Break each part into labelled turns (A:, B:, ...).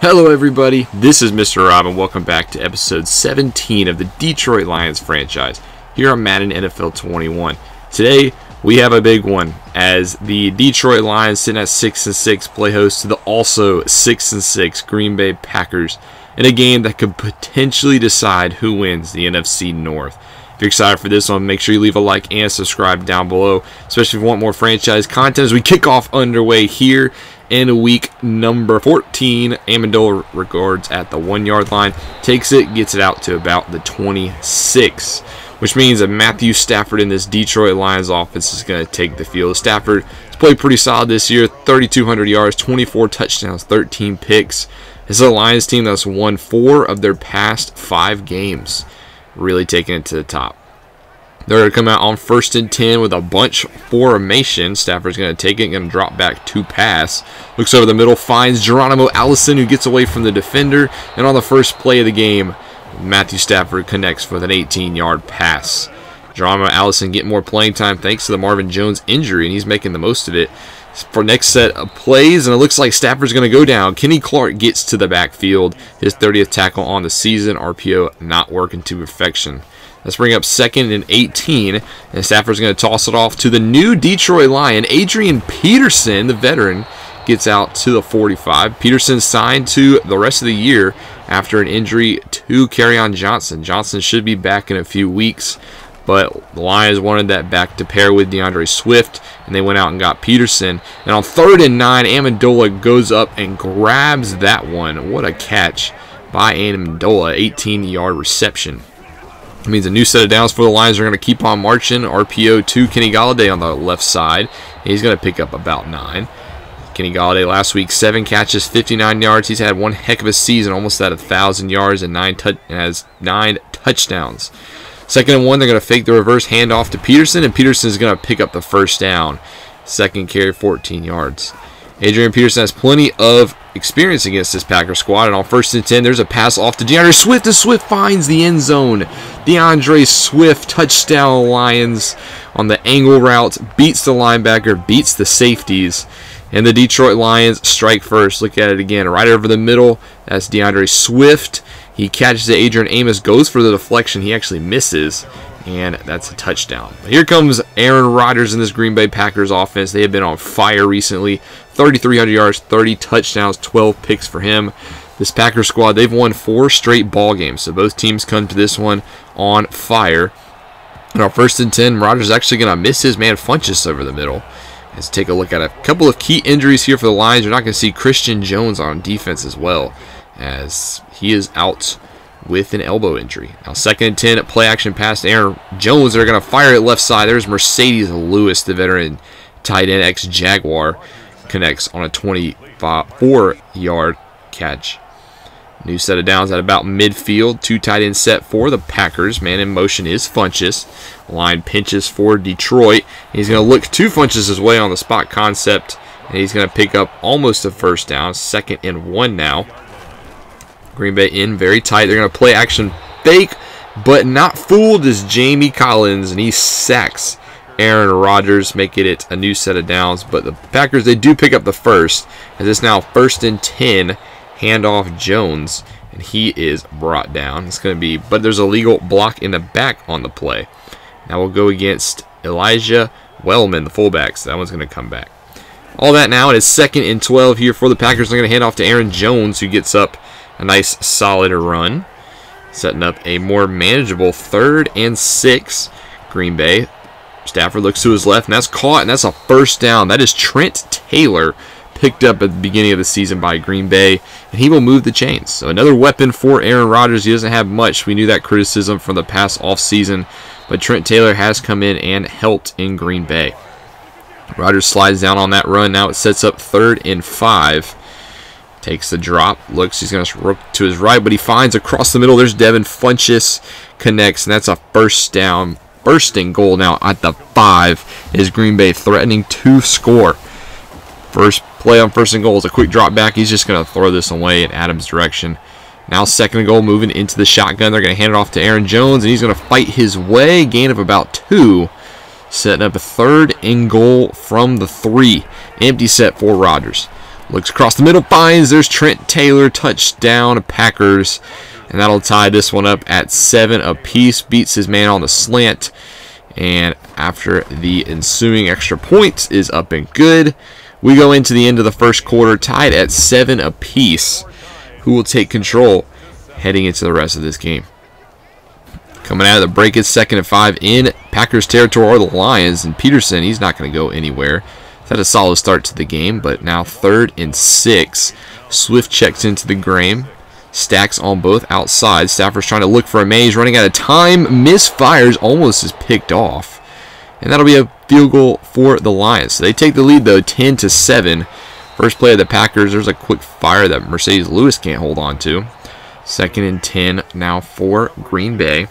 A: Hello everybody, this is Mr. Rob and welcome back to episode 17 of the Detroit Lions franchise here on Madden NFL 21. Today we have a big one as the Detroit Lions, sitting at 6-6, play host to the also 6-6 Green Bay Packers in a game that could potentially decide who wins the NFC North. If you're excited for this one, make sure you leave a like and subscribe down below, especially if you want more franchise content as we kick off underway here in week number 14. Amendola regards at the 1-yard line, takes it, gets it out to about the 26, which means that Matthew Stafford in this Detroit Lions offense is going to take the field. Stafford has played pretty solid this year, 3,200 yards, 24 touchdowns, 13 picks. This is a Lions team that's won 4 of their past 5 games, really taking it to the top. They're going to come out on 1st and 10 with a bunch formation. Stafford's going to take it, going to drop back to pass. Looks over the middle, finds Geronimo Allison, who gets away from the defender. And on the first play of the game, Matthew Stafford connects with an 18-yard pass. Geronimo Allison getting more playing time thanks to the Marvin Jones injury, and he's making the most of it. For next set of plays, and it looks like Stafford's going to go down. Kenny Clark gets to the backfield, his 30th tackle on the season. RPO not working to perfection. Let's bring up 2nd and 18, and Stafford's going to toss it off to the new Detroit Lion. Adrian Peterson, the veteran, gets out to the 45. Peterson signed to the rest of the year after an injury to Kerryon Johnson. Johnson should be back in a few weeks, but the Lions wanted that back to pair with DeAndre Swift, and they went out and got Peterson. And on 3rd and 9, Amendola goes up and grabs that one. What a catch by Amendola, 18-yard reception. It means a new set of downs for the Lions are going to keep on marching. RPO to Kenny Golladay on the left side. He's going to pick up about 9. Kenny Golladay last week, 7 catches, 59 yards. He's had one heck of a season, almost at 1,000 yards and has 9 touchdowns. 2nd and 1, they're going to fake the reverse handoff to Peterson, and Peterson is going to pick up the first down. 2nd carry, 14 yards. Adrian Peterson has plenty of experience against this Packers squad, and on 1st and 10, there's a pass off to DeAndre Swift, and Swift finds the end zone. DeAndre Swift, touchdown Lions on the angle route, beats the linebacker, beats the safeties, and the Detroit Lions strike first. Look at it again, right over the middle. That's DeAndre Swift. He catches it. Adrian Amos goes for the deflection. He actually misses, and that's a touchdown. Here comes Aaron Rodgers in this Green Bay Packers offense. They have been on fire recently. 3,300 yards, 30 touchdowns, 12 picks for him. This Packers squad, they've won 4 straight ball games, so both teams come to this one on fire. And on 1st and 10, Rodgers is actually going to miss his man Funchess over the middle. Let's take a look at a couple of key injuries here for the Lions. You're not going to see Christian Jones on defense as well, as he is out with an elbow injury. Now 2nd and 10, play action pass to Aaron Jones. They're going to fire it left side. There's Mercedes Lewis, the veteran tight end, ex-Jaguar, connects on a 24-yard catch. New set of downs at about midfield. 2 tight end set for the Packers. Man in motion is Funchess. Line pinches for Detroit. He's going to look to Funchess' way on the spot concept, and he's going to pick up almost a first down. 2nd and 1 now. Green Bay in very tight. They're going to play action fake, but not fooled is Jamie Collins, and he sacks Aaron Rodgers, making it a new set of downs. But the Packers, they do pick up the first, as it's now 1st and 10, handoff Jones, and he is brought down. It's going to be, but there's a legal block in the back on the play. Now we'll go against Elijah Wellman, the fullback, so that one's going to come back. All that now, it is 2nd and 12 here for the Packers. They're going to hand off to Aaron Jones, who gets up a nice solid run, setting up a more manageable 3rd and 6. Green Bay. Stafford looks to his left, and that's caught, and that's a first down. That is Trent Taylor, picked up at the beginning of the season by Green Bay, and he will move the chains. So another weapon for Aaron Rodgers. He doesn't have much. We knew that criticism from the past offseason, but Trent Taylor has come in and helped in Green Bay. Rodgers slides down on that run. Now it sets up 3rd and 5. Takes the drop, looks, he's going to look to his right, but he finds across the middle. There's Devin Funchess, connects, and that's a first down. Bursting goal now at the 5 is Green Bay threatening to score. First play on 1st and goal is a quick drop back. He's just going to throw this away in Adams' direction. Now 2nd and goal, moving into the shotgun. They're going to hand it off to Aaron Jones, and he's going to fight his way. Gain of about 2. Setting up a 3rd and goal from the 3. Empty set for Rodgers. Looks across the middle, finds, there's Trent Taylor, touchdown, Packers. And that'll tie this one up at 7 apiece. Beats his man on the slant. And after the ensuing extra point is up and good, we go into the end of the first quarter tied at 7 apiece. Who will take control heading into the rest of this game? Coming out of the break, it's 2nd and 5 in Packers territory are the Lions. And Peterson, he's not going to go anywhere. He's had a solid start to the game, but now 3rd and 6. Swift checks into the game. Stacks on both outside. Stafford's trying to look for a man. He's running out of time. Misfires. Almost is picked off. And that'll be a field goal for the Lions. So they take the lead, though, 10-7. First play of the Packers. There's a quick fire that Mercedes Lewis can't hold on to. 2nd and 10 now for Green Bay.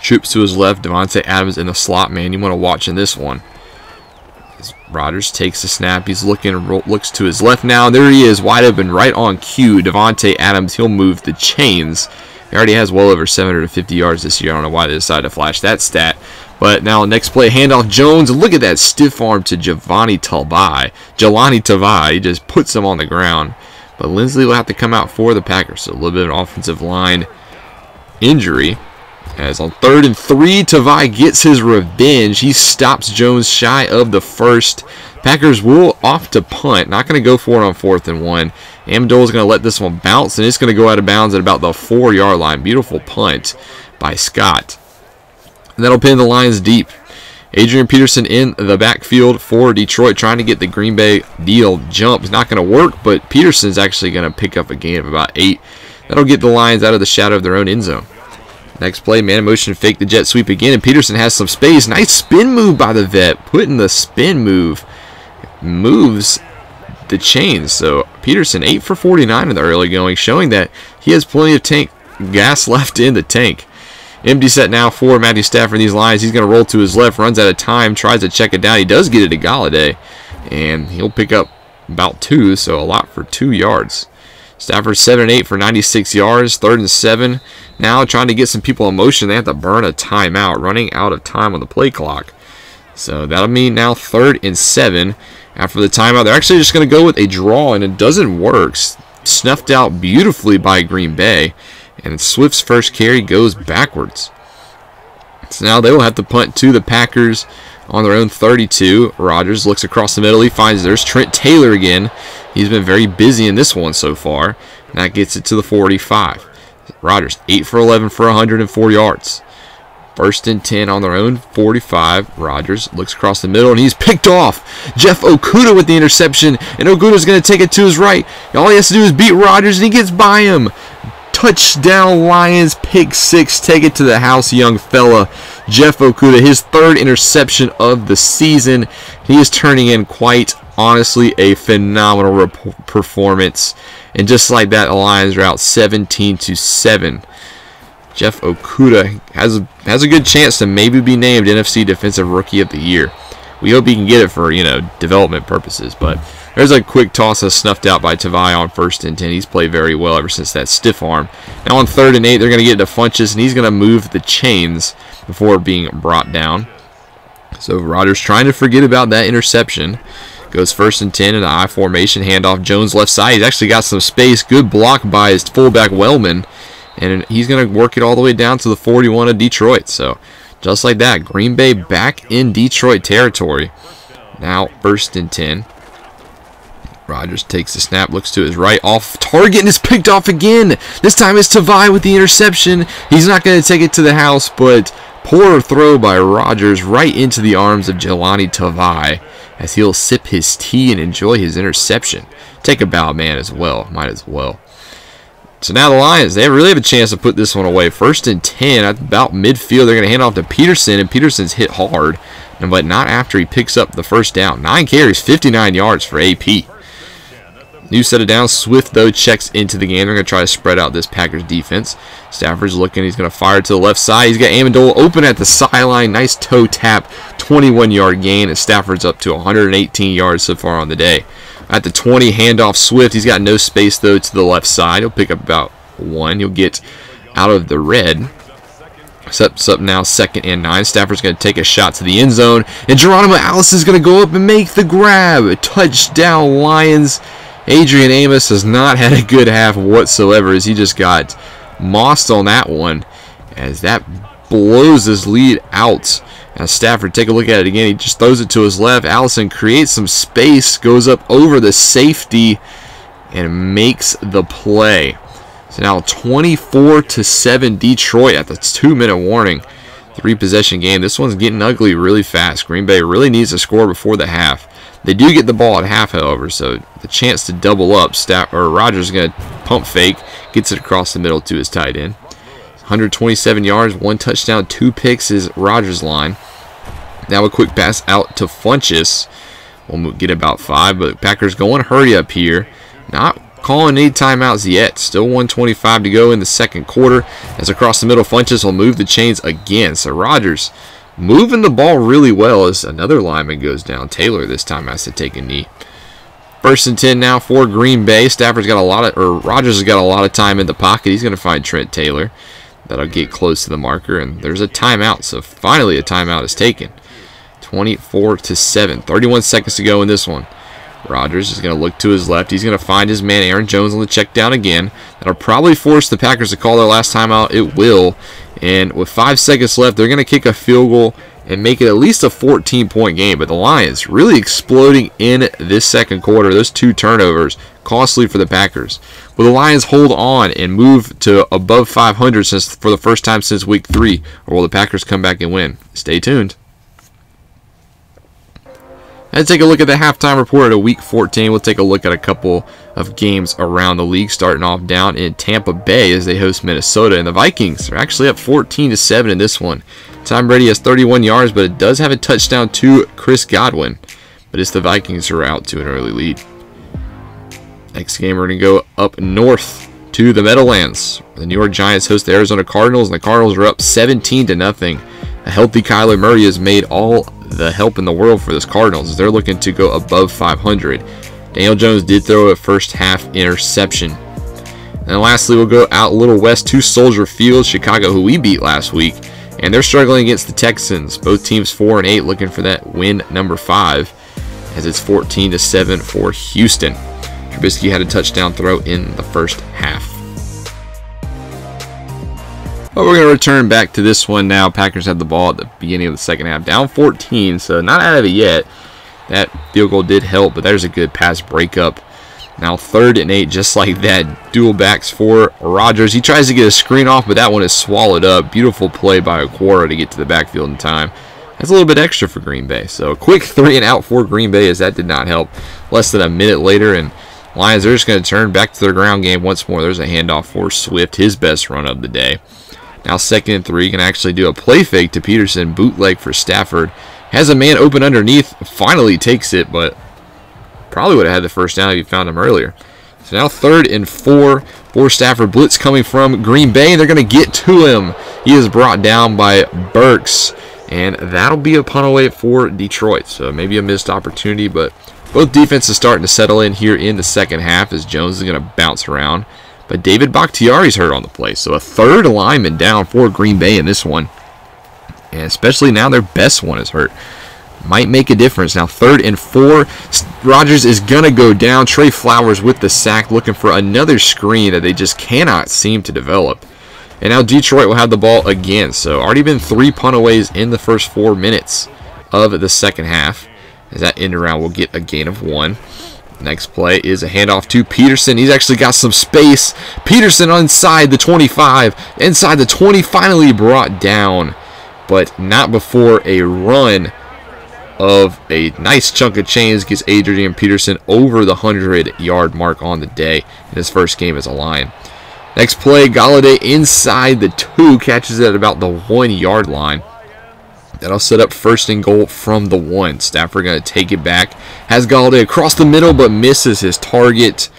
A: Troops to his left. Davante Adams in the slot, man. You want to watch in this one. Rodgers takes the snap. He's looks to his left now. There he is, wide open, right on cue. Davante Adams, he'll move the chains. He already has well over 750 yards this year. I don't know why they decided to flash that stat. But now next play, handoff Jones. Look at that stiff arm to Jelani Tavai. He just puts him on the ground. But Lindsley will have to come out for the Packers. So a little bit of an offensive line injury. As on 3rd and 3, Tavai gets his revenge. He stops Jones shy of the first. Packers will off to punt. Not going to go for it on 4th and 1. Amendola is going to let this one bounce, and it's going to go out of bounds at about the 4-yard line. Beautiful punt by Scott. And that'll pin the Lions deep. Adrian Peterson in the backfield for Detroit, trying to get the Green Bay deal jump. It's not going to work, but Peterson's actually going to pick up a gain of about 8. That'll get the Lions out of the shadow of their own end zone. Next play, man in motion, fake the jet sweep again, and Peterson has some space. Nice spin move by the vet. Putting the spin move. Moves the chains. So Peterson 8 for 49 in the early going, showing that he has plenty of tank gas left in the tank. Empty set now for Matthew Stafford in these lines. He's going to roll to his left, runs out of time, tries to check it down. He does get it to Galladay, and he'll pick up about 2, so a lot for 2 yards. Stafford 7-8 for 96 yards, 3rd and 7. Now trying to get some people in motion. They have to burn a timeout, running out of time on the play clock. So that'll mean now 3rd and 7. After the timeout, they're actually just going to go with a draw, and it doesn't work. Snuffed out beautifully by Green Bay, and Swift's first carry goes backwards. So now they will have to punt to the Packers on their own 32. Rodgers looks across the middle. He finds there's Trent Taylor again. He's been very busy in this one so far. And that gets it to the 45. Rodgers 8 for 11 for 104 yards. 1st and 10 on their own 45. Rodgers looks across the middle, and he's picked off. Jeff Okudah with the interception, and Okudah's going to take it to his right. All he has to do is beat Rodgers, and he gets by him. Touchdown Lions, pick 6. Take it to the house, young fella. Jeff Okudah, his 3rd interception of the season. He is turning in quite honestly a phenomenal performance. And just like that, the Lions are out 17-7. Jeff Okudah has a good chance to maybe be named NFC Defensive Rookie of the Year. We hope he can get it for, development purposes. But there's a quick toss that's snuffed out by Tavai on 1st and 10. He's played very well ever since that stiff arm. Now on 3rd and 8, they're going to get to Funchess, and he's going to move the chains before being brought down. So Rodgers trying to forget about that interception. Goes 1st and 10 in the I formation. Handoff Jones left side. He's actually got some space. Good block by his fullback Wellman. And he's going to work it all the way down to the 41 of Detroit. So just like that, Green Bay back in Detroit territory. Now 1st and 10. Rodgers takes the snap, looks to his right, off target, and is picked off again. This time it's Tavai with the interception. He's not going to take it to the house, but poor throw by Rodgers right into the arms of Jelani Tavai as he'll sip his tea and enjoy his interception. Take a bow, man, as well. Might as well. So now the Lions, they really have a chance to put this one away. 1st and 10 at about midfield. They're going to hand off to Peterson, and Peterson's hit hard, but not after he picks up the first down. 9 carries, 59 yards for AP. New set of downs. Swift, though, checks into the game. They're going to try to spread out this Packers defense. Stafford's looking. He's going to fire to the left side. He's got Amendola open at the sideline. Nice toe tap. 21-yard gain, and Stafford's up to 118 yards so far on the day. At the 20, handoff Swift. He's got no space, though, to the left side. He'll pick up about 1. He'll get out of the red. Sets up now 2nd and 9. Stafford's going to take a shot to the end zone, and Geronimo Allison is going to go up and make the grab. Touchdown Lions. Adrian Amos has not had a good half whatsoever, as he just got mossed on that one, as that blows his lead out. Now Stafford, take a look at it again. He just throws it to his left. Allison creates some space, goes up over the safety, and makes the play. So now 24-7 Detroit at the 2-minute warning. 3-possession game. This one's getting ugly really fast. Green Bay really needs to score before the half. They do get the ball at half, however, so the chance to double up. Rodgers is going to pump fake, gets it across the middle to his tight end. 127 yards, 1 touchdown, 2 picks is Rodgers' line. Now a quick pass out to Funchess. We'll get about 5, but Packers going hurry up here. Not calling any timeouts yet. Still 1:25 to go in the second quarter. As across the middle, Funchess will move the chains again. So Rodgers moving the ball really well as another lineman goes down. Taylor this time has to take a knee. 1st and 10 now for Green Bay. Rodgers has got a lot of time in the pocket. He's going to find Trent Taylor. That'll get close to the marker, and there's a timeout. So finally a timeout is taken. 24-7. 31 seconds to go in this one. Rodgers is going to look to his left. He's going to find his man Aaron Jones on the check down again. That'll probably force the Packers to call their last timeout. It will. And with 5 seconds left, they're going to kick a field goal and make it at least a 14-point game. But the Lions really exploding in this second quarter. Those 2 turnovers, costly for the Packers. Will the Lions hold on and move to above 500 for the first time since week 3? Or will the Packers come back and win? Stay tuned. Let's take a look at the halftime report of Week 14. We'll take a look at a couple of games around the league, starting off down in Tampa Bay as they host Minnesota. And the Vikings are actually up 14-7 in this one. Tom Brady has 31 yards, but it does have a touchdown to Chris Godwin. But it's the Vikings who are out to an early lead. Next game, we're going to go up north to the Meadowlands. The New York Giants host the Arizona Cardinals, and the Cardinals are up 17-0. A healthy Kyler Murray has made all the help in the world for this Cardinals as they're looking to go above 500. Daniel Jones did throw a first half interception. And lastly, we'll go out a little west to Soldier Field, Chicago, who we beat last week, and they're struggling against the Texans. Both teams 4-8, looking for that win number 5, as it's 14-7 for Houston. Trubisky had a touchdown throw in the first half. But we're going to return back to this one now. Packers had the ball at the beginning of the second half, down 14, so not out of it yet. That field goal did help, but there's a good pass breakup. Now 3rd and 8, just like that. Dual backs for Rodgers. He tries to get a screen off, but that one is swallowed up. Beautiful play by Okwara to get to the backfield in time. That's a little bit extra for Green Bay. So a quick 3 and out for Green Bay, as that did not help. Less than a minute later, and Lions are just going to turn back to their ground game once more. There's a handoff for Swift, his best run of the day. Now 2nd and 3, can actually do a play fake to Peterson, bootleg for Stafford. Has a man open underneath, finally takes it, but probably would have had the first down if you found him earlier. So now 3rd and 4 for Stafford. Blitz coming from Green Bay, and they're going to get to him. He is brought down by Burks, and that'll be a punt away for Detroit. So maybe a missed opportunity, but both defenses starting to settle in here in the second half as Jones is going to bounce around. But David Bakhtiari's hurt on the play, so a 3rd lineman down for Green Bay in this one. And especially now their best one is hurt. Might make a difference. Now 3rd and 4. Rodgers is going to go down. Trey Flowers with the sack, looking for another screen that they just cannot seem to develop. And now Detroit will have the ball again. So already been 3 puntaways in the first 4 minutes of the second half. As that end around will get a gain of 1. Next play is a handoff to Peterson. He's actually got some space. Peterson inside the 25. Inside the 20, finally brought down. But not before a run of a nice chunk of chains gets Adrian Peterson over the 100-yard mark on the day in his first game as a Lion. Next play, Golladay inside the 2, catches it at about the 1-yard line. That'll set up 1st and goal from the 1. Stafford going to take it back. Has Golladay across the middle, but misses his target.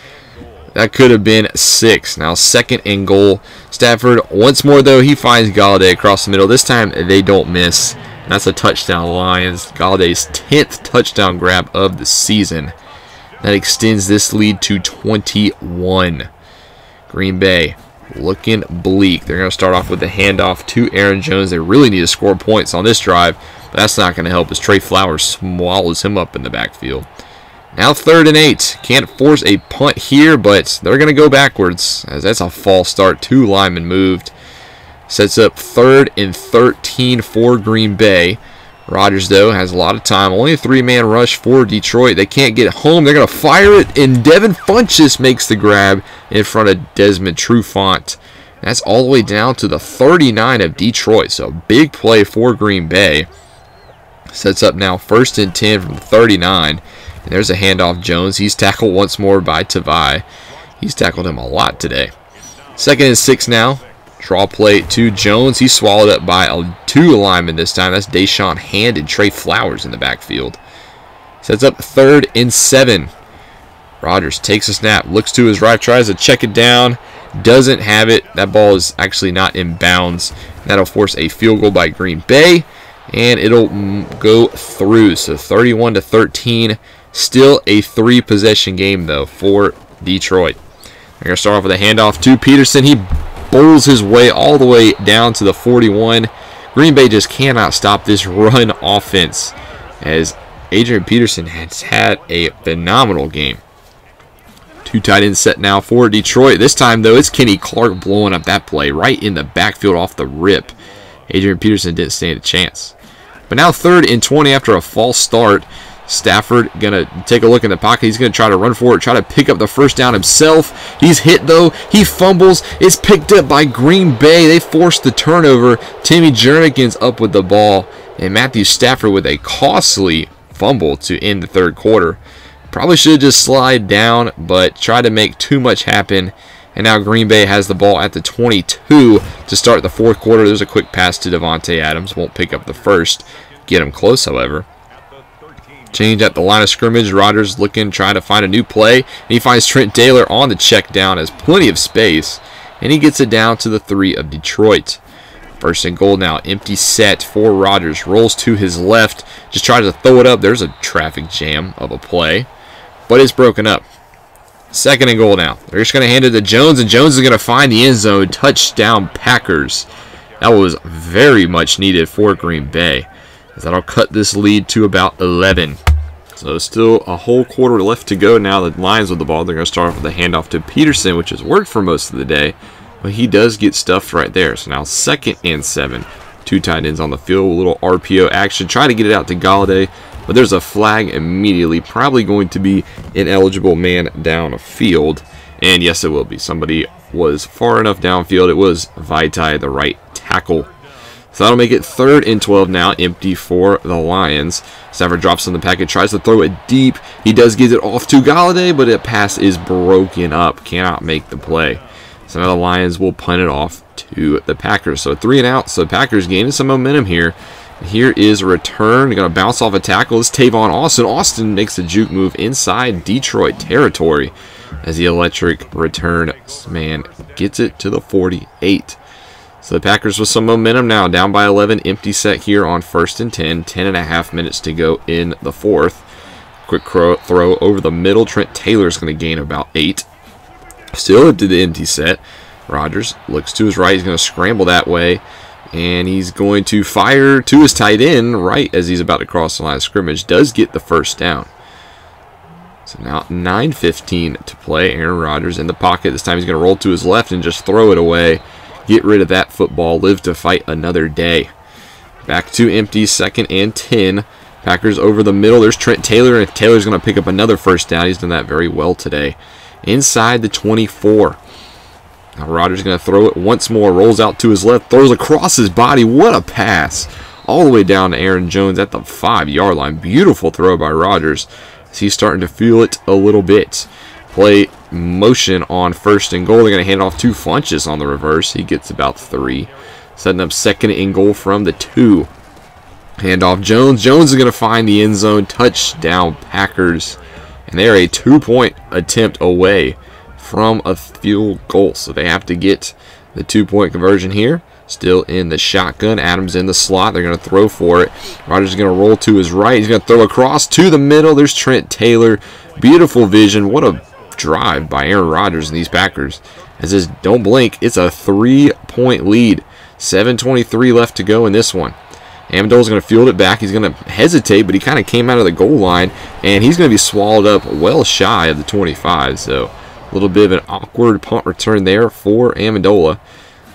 A: That could have been 6. Now 2nd and goal. Stafford, once more though, he finds Golladay across the middle. This time they don't miss. That's a touchdown, Lions. Galladay's 10th touchdown grab of the season. That extends this lead to 21. Green Bay looking bleak. They're going to start off with a handoff to Aaron Jones. They really need to score points on this drive, but that's not going to help as Trey Flowers swallows him up in the backfield. Now 3rd and 8. Can't force a punt here, but they're going to go backwards, as that's a false start. 2 linemen moved. Sets up 3rd and 13 for Green Bay. Rodgers, though, has a lot of time. Only a 3-man rush for Detroit. They can't get home. They're going to fire it, and Devin Funchess makes the grab in front of Desmond Trufant. That's all the way down to the 39 of Detroit. So big play for Green Bay. Sets up now 1st and 10 from the 39. And there's a handoff. Jones. He's tackled once more by Tavai. He's tackled him a lot today. 2nd and 6 now. Draw play to Jones. He's swallowed up by 2 linemen this time. That's Deshaun Hand and Trey Flowers in the backfield. Sets up 3rd and 7. Rodgers takes a snap. Looks to his right. Tries to check it down. Doesn't have it. That ball is actually not in bounds. That'll force a field goal by Green Bay. And it'll go through. So 31-13. Still a 3-possession game, though, for Detroit. They're going to start off with a handoff to Peterson. He bowls his way all the way down to the 41. Green Bay just cannot stop this run offense, as Adrian Peterson has had a phenomenal game. 2 tight ends set now for Detroit. This time, though, it's Kenny Clark blowing up that play right in the backfield off the rip. Adrian Peterson didn't stand a chance. But now 3rd and 20 after a false start. Stafford going to take a look in the pocket. He's going to try to run for it, try to pick up the first down himself. He's hit, though. He fumbles. It's picked up by Green Bay. They forced the turnover. Timmy Jernigan's up with the ball, and Matthew Stafford with a costly fumble to end the 3rd quarter. Probably should have just slid down, but tried to make too much happen. And now Green Bay has the ball at the 22 to start the 4th quarter. There's a quick pass to Devontae Adams. Won't pick up the first. Get him close, however. Change at the line of scrimmage. Rodgers looking, trying to find a new play. And he finds Trent Taylor on the check down. Has plenty of space. And he gets it down to the 3 of Detroit. 1st and goal now. Empty set for Rodgers. Rolls to his left. Just tries to throw it up. There's a traffic jam of a play. But it's broken up. 2nd and goal now. They're just going to hand it to Jones. And Jones is going to find the end zone. Touchdown Packers. That was very much needed for Green Bay, as that'll cut this lead to about 11. So still a whole quarter left to go now. The Lions with the ball. They're going to start off with a handoff to Peterson, which has worked for most of the day. But he does get stuffed right there. So now 2nd and 7. 2 tight ends on the field. A little RPO action. Try to get it out to Galladay. But there's a flag immediately. Probably going to be ineligible man downfield. And yes, it will be. Somebody was far enough downfield. It was Vaitai, the right tackle. So that'll make it 3rd and 12 now, empty for the Lions. Stafford drops in the packet, tries to throw it deep. He does get it off to Galladay, but the pass is broken up. Cannot make the play. So now the Lions will punt it off to the Packers. So 3 and out. So Packers gaining some momentum here. Here is a return. They're going to bounce off a tackle. It's Tavon Austin. Austin makes a juke move inside Detroit territory, as the electric return man gets it to the 48. So the Packers with some momentum now, down by 11, empty set here on 1st and 10, 10.5 minutes to go in the 4th. Quick throw over the middle. Trent Taylor's going to gain about 8. Still into the empty set. Rodgers looks to his right. He's going to scramble that way, and he's going to fire to his tight end right as he's about to cross the line of scrimmage. Does get the first down. So now 9:15 to play. Aaron Rodgers in the pocket. This time he's going to roll to his left and just throw it away. Get rid of that football. Live to fight another day. Back to empty. 2nd and 10. Packers over the middle. There's Trent Taylor, and Taylor's going to pick up another first down. He's done that very well today. Inside the 24. Now Rodgers going to throw it once more. Rolls out to his left. Throws across his body. What a pass. All the way down to Aaron Jones at the 5-yard line. Beautiful throw by Rodgers, as he's starting to feel it a little bit. Play motion on 1st and goal. They're going to hand it off to Funchess on the reverse. He gets about 3. Setting up 2nd and goal from the 2. Handoff Jones. Jones is going to find the end zone. Touchdown Packers. And they're a 2-point attempt away from a field goal. So they have to get the 2-point conversion here. Still in the shotgun. Adams in the slot. They're going to throw for it. Rodgers is going to roll to his right. He's going to throw across to the middle. There's Trent Taylor. Beautiful vision. What a drive by Aaron Rodgers and these Packers. As this, don't blink, it's a 3-point lead. 7:23 left to go in this one. Amendola's going to field it back. He's going to hesitate, but he kind of came out of the goal line, and he's going to be swallowed up well shy of the 25. So a little bit of an awkward punt return there for Amendola.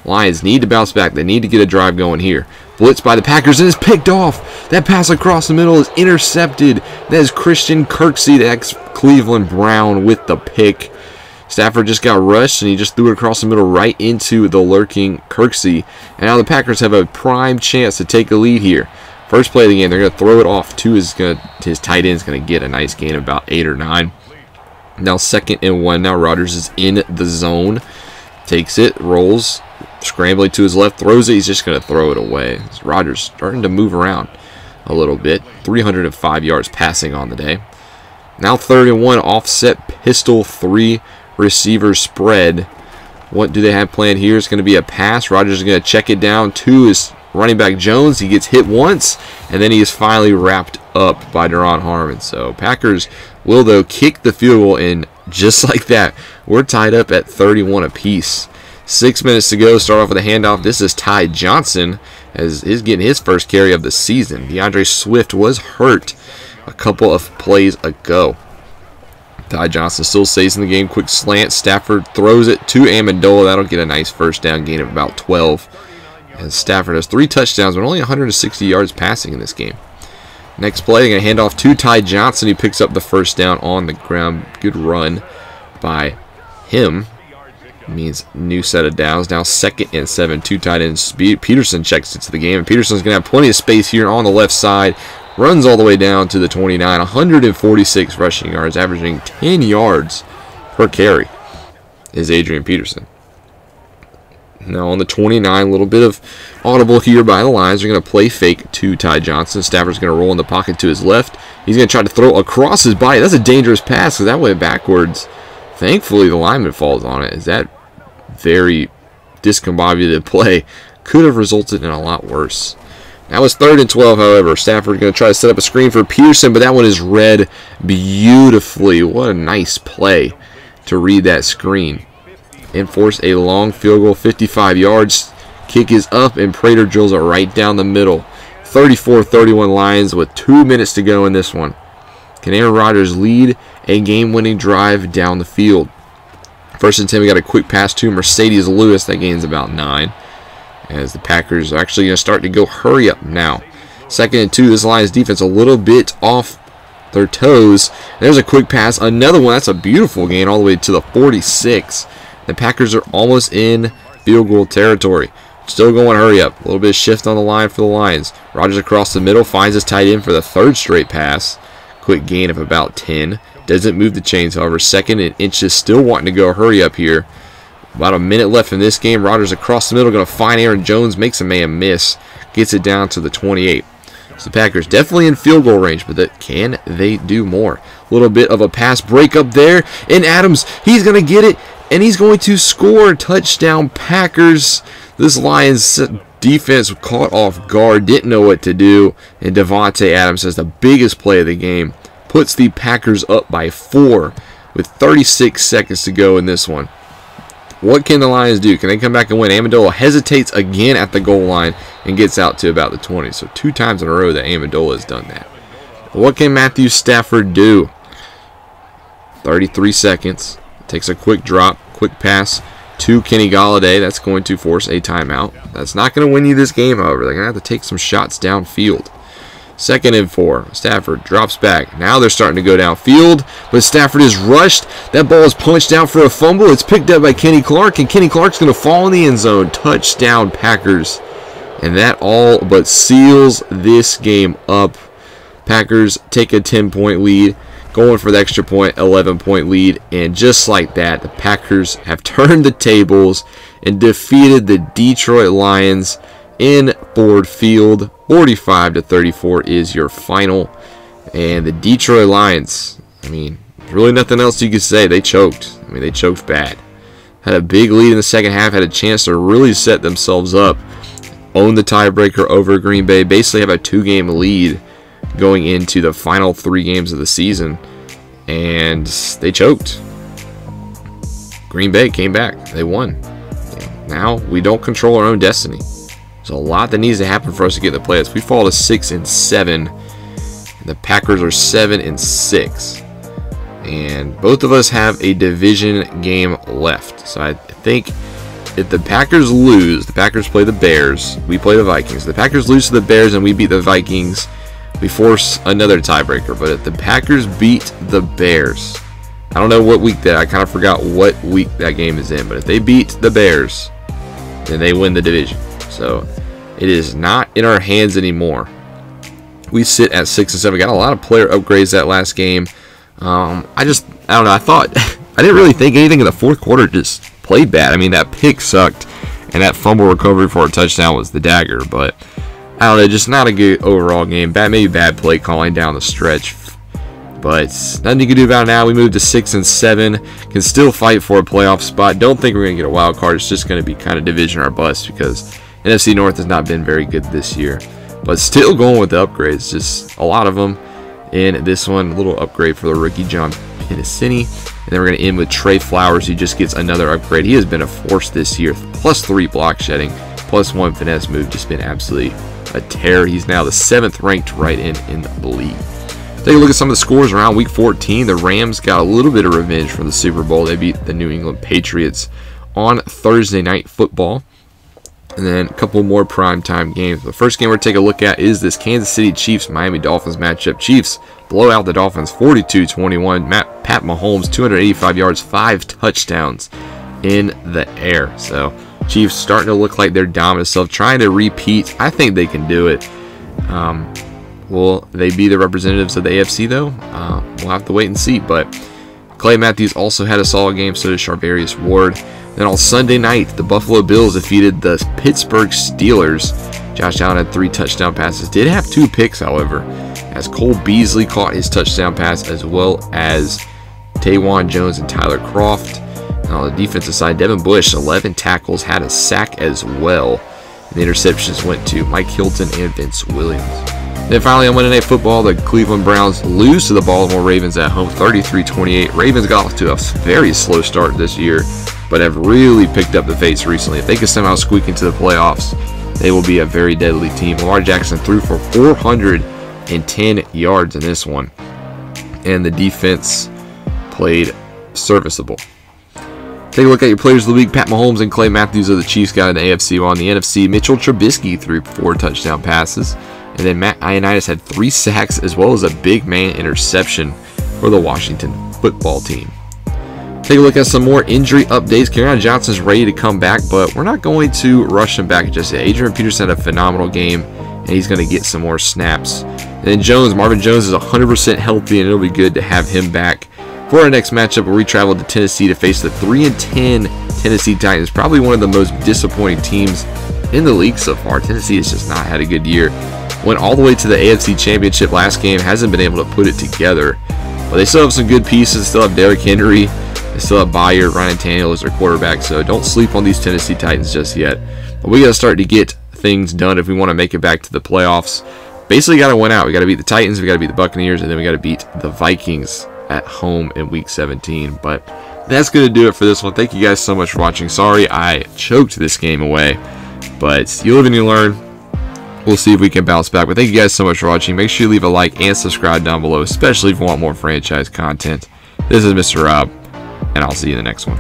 A: Lions need to bounce back. They need to get a drive going here. Blitz by the Packers, and it's picked off. That pass across the middle is intercepted. That is Christian Kirksey, the ex-Cleveland Brown, with the pick. Stafford just got rushed, and he just threw it across the middle right into the lurking Kirksey. And now the Packers have a prime chance to take a lead here. First play of the game, they're going to throw it off to his tight end. Is going to get a nice gain of about 8 or 9. Now 2nd and 1. Now Rodgers is in the zone. Takes it, rolls, scrambling to his left, throws it. He's just going to throw it away. Rodgers starting to move around a little bit. 305 yards passing on the day. Now 3rd and 1, offset pistol 3 receiver spread. What do they have planned here? It's going to be a pass. Rodgers is going to check it down to his running back Jones. He gets hit once, and then he is finally wrapped up by Deron Harmon. So Packers will, though, kick the field goal, and just like that, we're tied up at 31 apiece. 6 minutes to go. Start off with a handoff. This is Ty Johnson, as he's getting his first carry of the season. DeAndre Swift was hurt a couple of plays ago. Ty Johnson still stays in the game. Quick slant. Stafford throws it to Amendola. That'll get a nice first down gain of about 12. And Stafford has 3 touchdowns, but only 160 yards passing in this game. Next play, they're going to hand off to Ty Johnson. He picks up the first down on the ground. Good run by him. Means new set of downs. Now 2nd and 7. 2 tight ends. Peterson checks into the game. And Peterson's going to have plenty of space here on the left side. Runs all the way down to the 29. 146 rushing yards, averaging 10 yards per carry is Adrian Peterson. Now on the 29, a little bit of audible here by the Lions. They're going to play fake to Ty Johnson. Stafford's going to roll in the pocket to his left. He's going to try to throw across his body. That's a dangerous pass because that went backwards. Thankfully, the lineman falls on it. Is that very discombobulated play could have resulted in a lot worse. That was 3rd and 12, however. Stafford going to try to set up a screen for Pearson, but that one is read beautifully. What a nice play to read that screen. And force a long field goal, 55 yards. Kick is up, and Prater drills it right down the middle. 34-31 Lions with 2 minutes to go in this one. Can Aaron Rodgers lead a game-winning drive down the field? 1st and 10, we got a quick pass to Mercedes Lewis. That gains about 9. As the Packers are actually going to start to go hurry up now. 2nd and 2, this Lions defense a little bit off their toes. There's a quick pass. Another one. That's a beautiful gain all the way to the 46. The Packers are almost in field goal territory. Still going hurry up. A little bit of shift on the line for the Lions. Rodgers across the middle finds his tight end for the 3rd straight pass. Quick gain of about 10. Doesn't move the chains, however. 2nd and inches, still wanting to go hurry up here. About a minute left in this game. Rodgers across the middle, going to find Aaron Jones, makes a man miss. Gets it down to the 28. So the Packers definitely in field goal range, but can they do more? A little bit of a pass break up there. And Adams, he's going to get it, and he's going to score. Touchdown Packers. This Lions defense caught off guard, didn't know what to do. And Devontae Adams has the biggest play of the game. Puts the Packers up by 4 with 36 seconds to go in this one. What can the Lions do? Can they come back and win? Amendola hesitates again at the goal line and gets out to about the 20. So 2 times in a row that Amendola has done that. What can Matthew Stafford do? 33 seconds. Takes a quick drop, quick pass to Kenny Golladay. That's going to force a timeout. That's not going to win you this game, however. They're going to have to take some shots downfield. 2nd and 4. Stafford drops back. Now they're starting to go downfield, but Stafford is rushed. That ball is punched out for a fumble. It's picked up by Kenny Clark, and Kenny Clark's going to fall in the end zone. Touchdown Packers. And that all but seals this game up. Packers take a 10-point lead, going for the extra point, 11-point lead. And just like that, the Packers have turned the tables and defeated the Detroit Lions in Ford Field. 45-34 is your final. And the Detroit Lions, I mean, really nothing else you could say. They choked. I mean, they choked bad. Had a big lead in the second half, had a chance to really set themselves up, own the tiebreaker over Green Bay, basically have a 2-game lead going into the final 3 games of the season, and they choked. Green Bay came back. They won. Now we don't control our own destiny. There's a lot that needs to happen for us to get in the playoffs. We fall to 6-7, and the Packers are 7-6. And both of us have a division game left. So I think if the Packers lose, the Packers play the Bears, we play the Vikings. If the Packers lose to the Bears and we beat the Vikings, we force another tiebreaker. But if the Packers beat the Bears, I don't know what week that, I kind of forgot what week that game is in, but if they beat the Bears, then they win the division. So it is not in our hands anymore. We sit at 6-7. We got a lot of player upgrades that last game. I don't know. I thought I didn't really think anything in the fourth quarter. Just played bad. I mean, that pick sucked, and that fumble recovery for a touchdown was the dagger. But I don't know, just not a good overall game. Maybe bad play calling down the stretch. But nothing you can do about it now. We moved to 6-7. Can still fight for a playoff spot. Don't think we're going to get a wild card. It's just going to be kind of division or bust because NFC North has not been very good this year. But still going with the upgrades. Just a lot of them. In this one, a little upgrade for the rookie John Pinacini. And then we're going to end with Trey Flowers, who just gets another upgrade. He has been a force this year. +3 block shedding, +1 finesse move. Just been absolutely a tear. He's now the 7th ranked right end in the league. Take a look at some of the scores around week 14. The Rams got a little bit of revenge from the Super Bowl. They beat the New England Patriots on Thursday Night Football. And then a couple more primetime games. The first game we're taking a look at is this Kansas City Chiefs-Miami Dolphins matchup. Chiefs blow out the Dolphins 42-21. Pat Mahomes, 285 yards, 5 touchdowns in the air. So Chiefs starting to look like their dominant self, trying to repeat. I think they can do it. Will they be the representatives of the AFC, though? We'll have to wait and see. But Clay Matthews also had a solid game, so did Charvarius Ward. Then on Sunday night, the Buffalo Bills defeated the Pittsburgh Steelers. Josh Allen had 3 touchdown passes. Did have 2 picks, however, as Cole Beasley caught his touchdown pass, as well as Tawan Jones and Tyler Kroft. And on the defensive side, Devin Bush, 11 tackles, had a sack as well. And the interceptions went to Mike Hilton and Vince Williams. Then finally on Monday Night Football, the Cleveland Browns lose to the Baltimore Ravens at home, 33-28. Ravens got off to a very slow start this year, but have really picked up the pace recently. If they can somehow squeak into the playoffs, they will be a very deadly team. Lamar Jackson threw for 410 yards in this one, and the defense played serviceable. Take a look at your players of the week. Pat Mahomes and Clay Matthews of the Chiefs got in the AFC. While in the NFC, Mitchell Trubisky threw 4 touchdown passes. And then Matt Ioannidis had 3 sacks as well as a big man interception for the Washington football team. Take a look at some more injury updates. Kerryon Johnson's ready to come back, but we're not going to rush him back just yet. Adrian Peterson had a phenomenal game, and he's going to get some more snaps. And then Marvin Jones is 100% healthy, and it'll be good to have him back for our next matchup where we travel to Tennessee to face the 3-10 Tennessee Titans. Probably one of the most disappointing teams in the league so far. Tennessee has just not had a good year. Went all the way to the AFC Championship last game, hasn't been able to put it together. But they still have some good pieces. Still have Derrick Henry. They still have Bayard, Ryan Tannehill as their quarterback. So don't sleep on these Tennessee Titans just yet. But we got to start to get things done if we want to make it back to the playoffs. Basically got to win out. We got to beat the Titans, we got to beat the Buccaneers, and then we got to beat the Vikings at home in Week 17. But that's going to do it for this one. Thank you guys so much for watching. Sorry I choked this game away, but you live and you learn. We'll see if we can bounce back. But thank you guys so much for watching. Make sure you leave a like and subscribe down below, especially if you want more franchise content. This is Mr. Rob, and I'll see you in the next one.